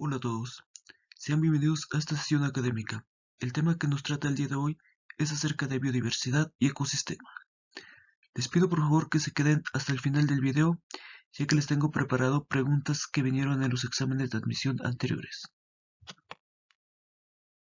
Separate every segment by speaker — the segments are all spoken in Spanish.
Speaker 1: Hola a todos, sean bienvenidos a esta sesión académica. El tema que nos trata el día de hoy es acerca de biodiversidad y ecosistema. Les pido por favor que se queden hasta el final del video, ya que les tengo preparado preguntas que vinieron en los exámenes de admisión anteriores.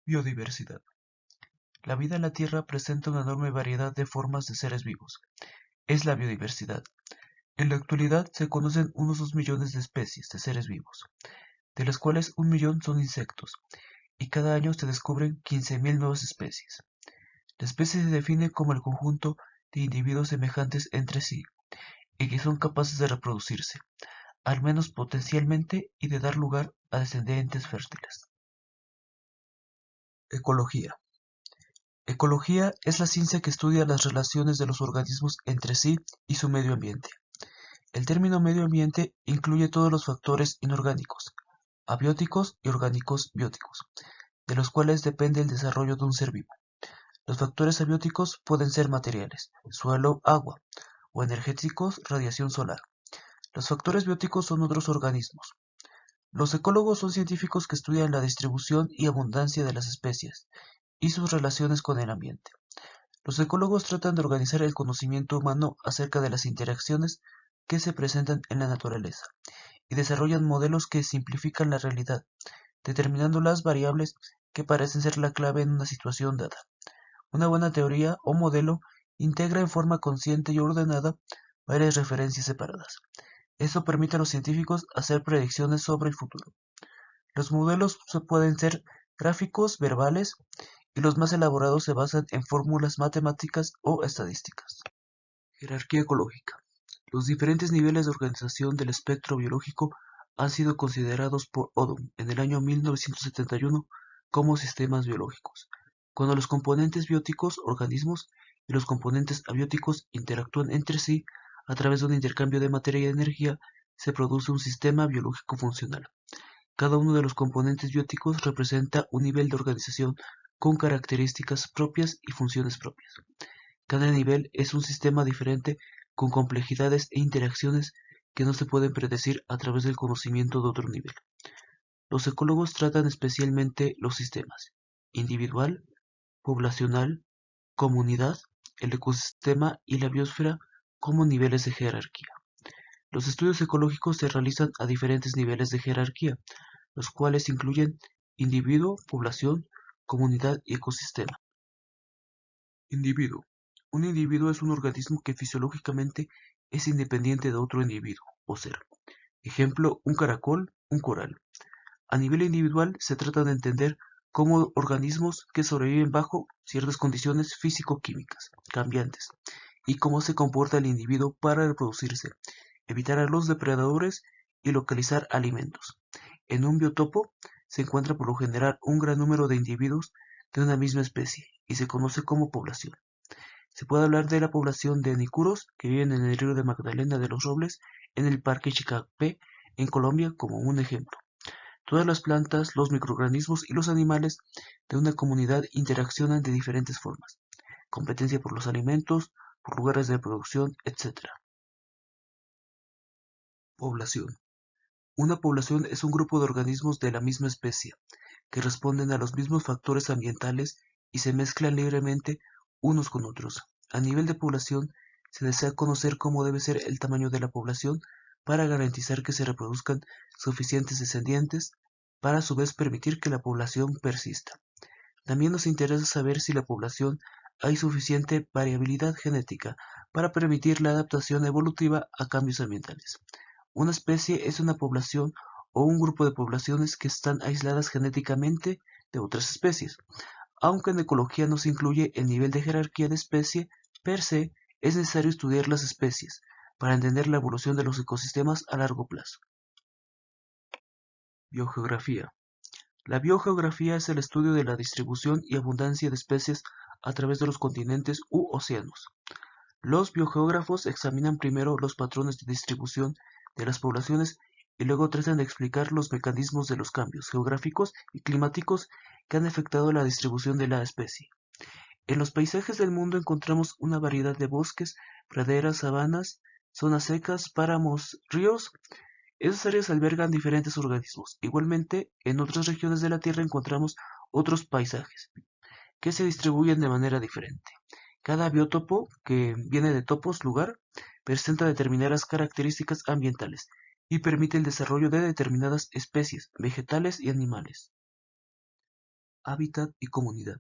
Speaker 1: Biodiversidad. La vida en la Tierra presenta una enorme variedad de formas de seres vivos. Es la biodiversidad. En la actualidad se conocen unos 2 millones de especies de seres vivos, de las cuales 1 millón son insectos, y cada año se descubren 15.000 nuevas especies. La especie se define como el conjunto de individuos semejantes entre sí y que son capaces de reproducirse, al menos potencialmente, y de dar lugar a descendientes fértiles. Ecología. Ecología es la ciencia que estudia las relaciones de los organismos entre sí y su medio ambiente. El término medio ambiente incluye todos los factores inorgánicos, abióticos y orgánicos bióticos, de los cuales depende el desarrollo de un ser vivo. Los factores abióticos pueden ser materiales, suelo, agua, o energéticos, radiación solar. Los factores bióticos son otros organismos. Los ecólogos son científicos que estudian la distribución y abundancia de las especies y sus relaciones con el ambiente. Los ecólogos tratan de organizar el conocimiento humano acerca de las interacciones que se presentan en la naturaleza y desarrollan modelos que simplifican la realidad, determinando las variables que parecen ser la clave en una situación dada. Una buena teoría o modelo integra en forma consciente y ordenada varias referencias separadas. Esto permite a los científicos hacer predicciones sobre el futuro. Los modelos pueden ser gráficos, verbales, y los más elaborados se basan en fórmulas matemáticas o estadísticas. Jerarquía ecológica. Los diferentes niveles de organización del espectro biológico han sido considerados por Odum en el año 1971 como sistemas biológicos. Cuando los componentes bióticos, organismos, y los componentes abióticos interactúan entre sí a través de un intercambio de materia y energía, se produce un sistema biológico funcional. Cada uno de los componentes bióticos representa un nivel de organización con características propias y funciones propias. Cada nivel es un sistema diferente con complejidades e interacciones que no se pueden predecir a través del conocimiento de otro nivel. Los ecólogos tratan especialmente los sistemas individual, poblacional, comunidad, el ecosistema y la biosfera como niveles de jerarquía. Los estudios ecológicos se realizan a diferentes niveles de jerarquía, los cuales incluyen individuo, población, comunidad y ecosistema. Individuo. Un individuo es un organismo que fisiológicamente es independiente de otro individuo o ser. Ejemplo, un caracol, un coral. A nivel individual se trata de entender cómo organismos que sobreviven bajo ciertas condiciones físico-químicas cambiantes y cómo se comporta el individuo para reproducirse, evitar a los depredadores y localizar alimentos. En un biotopo se encuentra por lo general un gran número de individuos de una misma especie y se conoce como población. Se puede hablar de la población de nicuros que viven en el río de Magdalena de los Robles en el Parque Chicapé en Colombia como un ejemplo. Todas las plantas, los microorganismos y los animales de una comunidad interaccionan de diferentes formas. Competencia por los alimentos, por lugares de reproducción, etc. Población. Una población es un grupo de organismos de la misma especie, que responden a los mismos factores ambientales y se mezclan libremente unos con otros. A nivel de población, se desea conocer cómo debe ser el tamaño de la población para garantizar que se reproduzcan suficientes descendientes, para a su vez permitir que la población persista. También nos interesa saber si la población hay suficiente variabilidad genética para permitir la adaptación evolutiva a cambios ambientales. Una especie es una población o un grupo de poblaciones que están aisladas genéticamente de otras especies. Aunque en ecología no se incluye el nivel de jerarquía de especie per se, es necesario estudiar las especies para entender la evolución de los ecosistemas a largo plazo. Biogeografía. La biogeografía es el estudio de la distribución y abundancia de especies a través de los continentes u océanos. Los biogeógrafos examinan primero los patrones de distribución de las poblaciones y luego tratan de explicar los mecanismos de los cambios geográficos y climáticos que han afectado la distribución de la especie. En los paisajes del mundo encontramos una variedad de bosques, praderas, sabanas, zonas secas, páramos, ríos Esas áreas albergan diferentes organismos. Igualmente, en otras regiones de la Tierra encontramos otros paisajes, que se distribuyen de manera diferente. Cada biótopo, que viene de topos, lugar, presenta determinadas características ambientales y permite el desarrollo de determinadas especies, vegetales y animales. Hábitat y comunidad.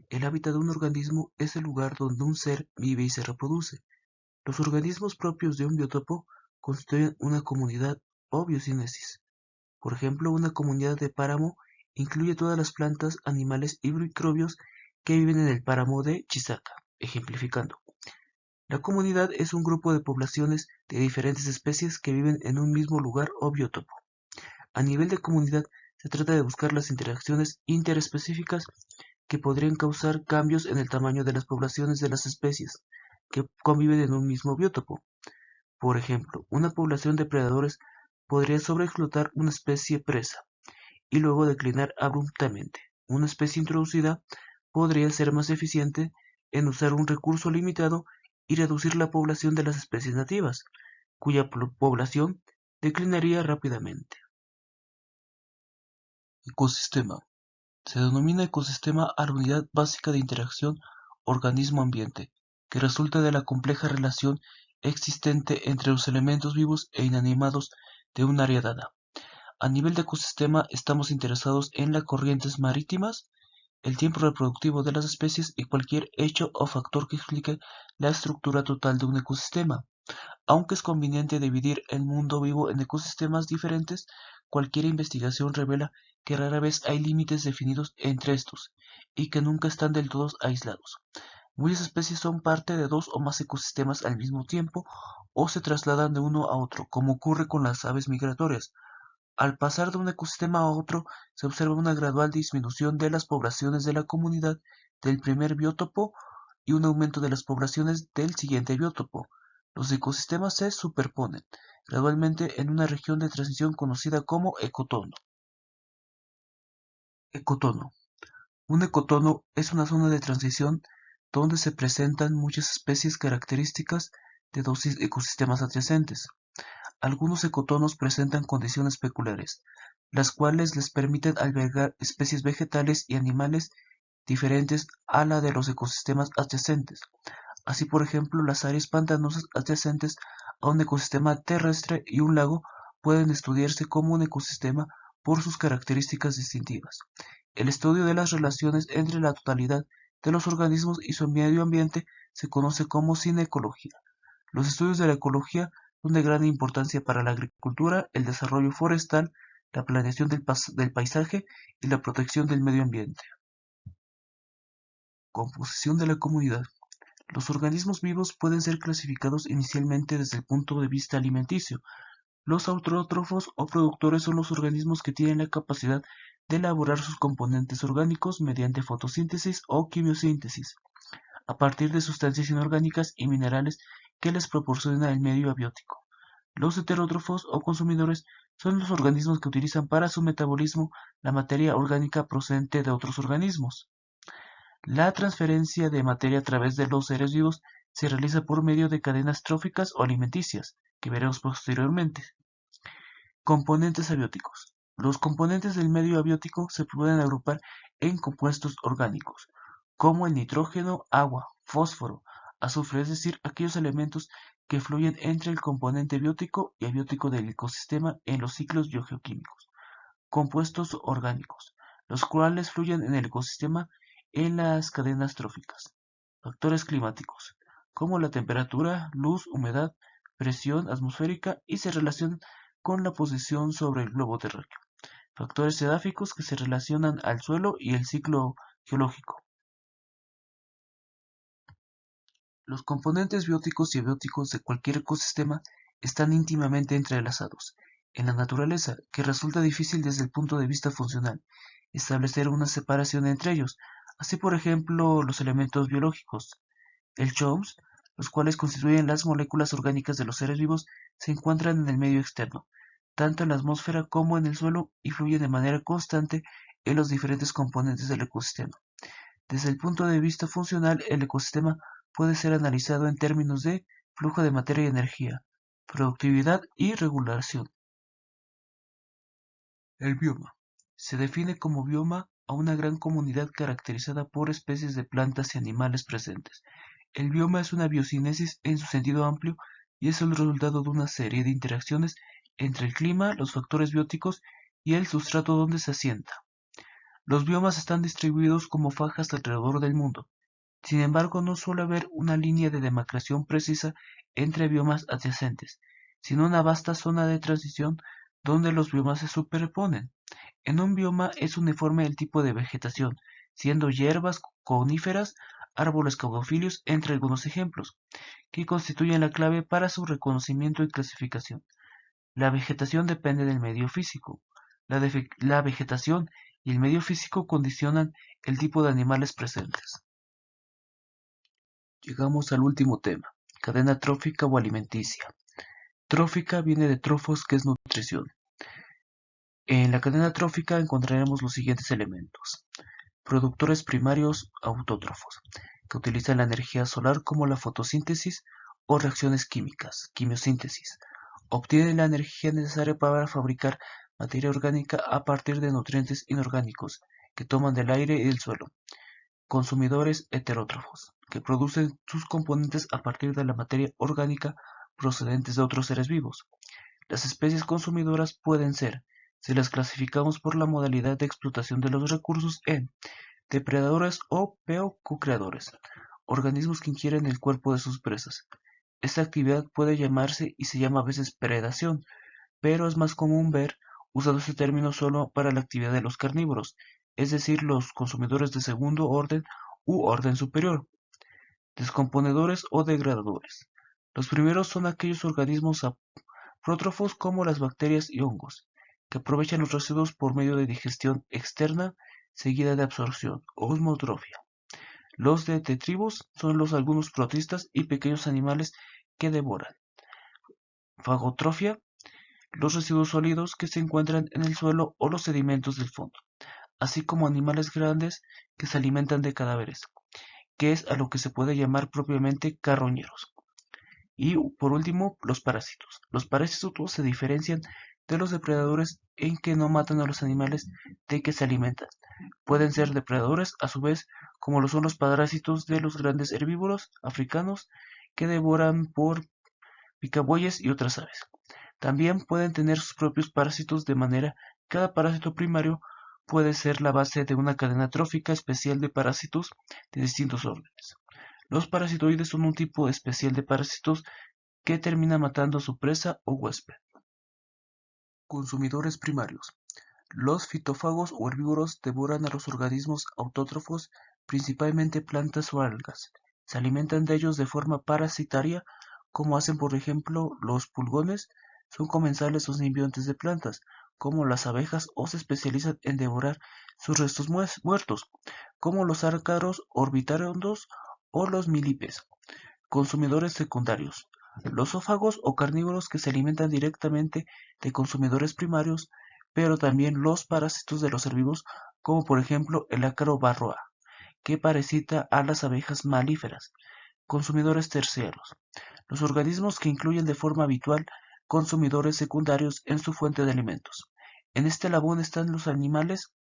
Speaker 1: El hábitat de un organismo es el lugar donde un ser vive y se reproduce. Los organismos propios de un biótopo constituyen una comunidad o biocinesis. Por ejemplo, una comunidad de páramo incluye todas las plantas, animales y microbios que viven en el páramo de Chisaka. Ejemplificando, la comunidad es un grupo de poblaciones de diferentes especies que viven en un mismo lugar o biótopo. A nivel de comunidad, se trata de buscar las interacciones interespecíficas que podrían causar cambios en el tamaño de las poblaciones de las especies que conviven en un mismo biótopo. Por ejemplo, una población de predadores podría sobreexplotar una especie presa y luego declinar abruptamente. Una especie introducida podría ser más eficiente en usar un recurso limitado y reducir la población de las especies nativas, cuya población declinaría rápidamente. Ecosistema. Se denomina ecosistema a la unidad básica de interacción organismo-ambiente, que resulta de la compleja relación existente entre los elementos vivos e inanimados de un área dada. A nivel de ecosistema estamos interesados en las corrientes marítimas, el tiempo reproductivo de las especies y cualquier hecho o factor que explique la estructura total de un ecosistema. Aunque es conveniente dividir el mundo vivo en ecosistemas diferentes, cualquier investigación revela que rara vez hay límites definidos entre estos, y que nunca están del todo aislados. Muchas especies son parte de dos o más ecosistemas al mismo tiempo, o se trasladan de uno a otro, como ocurre con las aves migratorias. Al pasar de un ecosistema a otro, se observa una gradual disminución de las poblaciones de la comunidad del primer biótopo y un aumento de las poblaciones del siguiente biótopo. Los ecosistemas se superponen gradualmente en una región de transición conocida como ecotono. Ecotono. Un ecotono es una zona de transición donde se presentan muchas especies características de dos ecosistemas adyacentes. Algunos ecotonos presentan condiciones peculiares, las cuales les permiten albergar especies vegetales y animales diferentes a la de los ecosistemas adyacentes. Así, por ejemplo, las áreas pantanosas adyacentes a un ecosistema terrestre y un lago pueden estudiarse como un ecosistema por sus características distintivas. El estudio de las relaciones entre la totalidad de los organismos y su medio ambiente se conoce como cinecología. Los estudios de la ecología son de gran importancia para la agricultura, el desarrollo forestal, la planeación del paisaje y la protección del medio ambiente. Composición de la comunidad. Los organismos vivos pueden ser clasificados inicialmente desde el punto de vista alimenticio. Los autótrofos o productores son los organismos que tienen la capacidad de elaborar sus componentes orgánicos mediante fotosíntesis o quimiosíntesis, a partir de sustancias inorgánicas y minerales que les proporciona el medio abiótico. Los heterótrofos o consumidores son los organismos que utilizan para su metabolismo la materia orgánica procedente de otros organismos. La transferencia de materia a través de los seres vivos se realiza por medio de cadenas tróficas o alimenticias, que veremos posteriormente. Componentes abióticos. Los componentes del medio abiótico se pueden agrupar en compuestos orgánicos, como el nitrógeno, agua, fósforo, azufre, es decir, aquellos elementos que fluyen entre el componente biótico y abiótico del ecosistema en los ciclos biogeoquímicos. Compuestos orgánicos, los cuales fluyen en el ecosistema en las cadenas tróficas. Factores climáticos, como la temperatura, luz, humedad, presión atmosférica y se relacionan con la posición sobre el globo terráqueo. Factores edáficos que se relacionan al suelo y el ciclo geológico. Los componentes bióticos y abióticos de cualquier ecosistema están íntimamente entrelazados. En la naturaleza, que resulta difícil desde el punto de vista funcional, establecer una separación entre ellos. Así, por ejemplo, los elementos biológicos, el CHOMS, los cuales constituyen las moléculas orgánicas de los seres vivos, se encuentran en el medio externo, tanto en la atmósfera como en el suelo, y fluyen de manera constante en los diferentes componentes del ecosistema. Desde el punto de vista funcional, el ecosistema puede ser analizado en términos de flujo de materia y energía, productividad y regulación. El bioma. Se define como bioma a una gran comunidad caracterizada por especies de plantas y animales presentes. El bioma es una biocinesis en su sentido amplio y es el resultado de una serie de interacciones entre el clima, los factores bióticos y el sustrato donde se asienta. Los biomas están distribuidos como fajas alrededor del mundo. Sin embargo, no suele haber una línea de demarcación precisa entre biomas adyacentes, sino una vasta zona de transición donde los biomas se superponen. En un bioma es uniforme el tipo de vegetación, siendo hierbas, coníferas, árboles caducifolios, entre algunos ejemplos, que constituyen la clave para su reconocimiento y clasificación. La vegetación depende del medio físico. La vegetación y el medio físico condicionan el tipo de animales presentes. Llegamos al último tema, cadena trófica o alimenticia. Trófica viene de trofos, que es nutrición. En la cadena trófica encontraremos los siguientes elementos. Productores primarios autótrofos, que utilizan la energía solar como la fotosíntesis o reacciones químicas, quimiosíntesis. Obtienen la energía necesaria para fabricar materia orgánica a partir de nutrientes inorgánicos que toman del aire y del suelo. Consumidores heterótrofos, que producen sus componentes a partir de la materia orgánica procedentes de otros seres vivos. Las especies consumidoras pueden ser, si las clasificamos por la modalidad de explotación de los recursos, en depredadores o co-creadores, organismos que ingieren el cuerpo de sus presas. Esta actividad puede llamarse y se llama a veces predación, pero es más común ver usado este término solo para la actividad de los carnívoros, es decir, los consumidores de segundo orden u orden superior. Descomponedores o degradadores. Los primeros son aquellos organismos prótrofos como las bacterias y hongos, que aprovechan los residuos por medio de digestión externa seguida de absorción, osmotrofia. Los detritivos son algunos protistas y pequeños animales que devoran. Fagotrofia, los residuos sólidos que se encuentran en el suelo o los sedimentos del fondo, así como animales grandes que se alimentan de cadáveres, que es a lo que se puede llamar propiamente carroñeros. Y por último, los parásitos. Los parásitos se diferencian de los depredadores en que no matan a los animales de que se alimentan. Pueden ser depredadores a su vez, como lo son los parásitos de los grandes herbívoros africanos que devoran por picabueyes y otras aves. También pueden tener sus propios parásitos, de manera que cada parásito primario puede ser la base de una cadena trófica especial de parásitos de distintos órdenes. Los parasitoides son un tipo especial de parásitos que termina matando a su presa o huésped. Consumidores primarios. Los fitófagos o herbívoros devoran a los organismos autótrofos, principalmente plantas o algas. Se alimentan de ellos de forma parasitaria, como hacen por ejemplo los pulgones. Son comensales o simbiontes de plantas, como las abejas, o se especializan en devorar sus restos muertos, como los ácaros orbitarondos o los milipes. Consumidores secundarios. Los zófagos o carnívoros que se alimentan directamente de consumidores primarios, pero también los parásitos de los herbívoros, como por ejemplo el ácaro varroa, que parasita a las abejas malíferas. Consumidores terciarios. Los organismos que incluyen de forma habitual consumidores secundarios en su fuente de alimentos. En este eslabón están los animales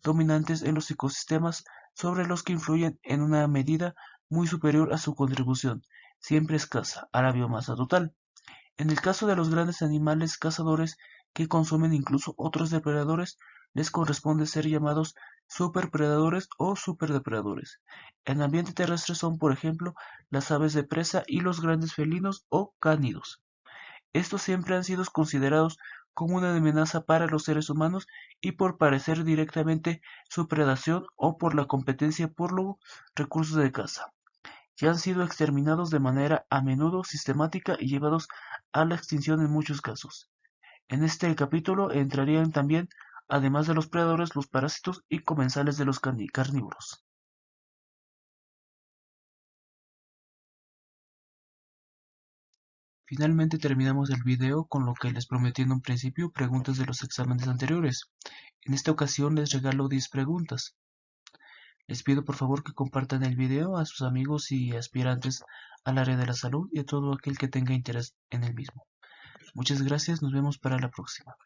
Speaker 1: dominantes en los ecosistemas, sobre los que influyen en una medida muy superior a su contribución, siempre escasa, a la biomasa total. En el caso de los grandes animales cazadores que consumen incluso otros depredadores, les corresponde ser llamados superpredadores o superdepredadores. En ambiente terrestre son, por ejemplo, las aves de presa y los grandes felinos o cánidos. Estos siempre han sido considerados como una amenaza para los seres humanos y por parecer directamente su predación o por la competencia por los recursos de caza. Ya han sido exterminados de manera a menudo sistemática y llevados a la extinción en muchos casos. En este capítulo entrarían también, además de los predadores, los parásitos y comensales de los carnívoros. Finalmente terminamos el video con lo que les prometí en un principio, preguntas de los exámenes anteriores. En esta ocasión les regalo 10 preguntas. Les pido por favor que compartan el video a sus amigos y aspirantes al área de la salud y a todo aquel que tenga interés en el mismo. Muchas gracias, nos vemos para la próxima.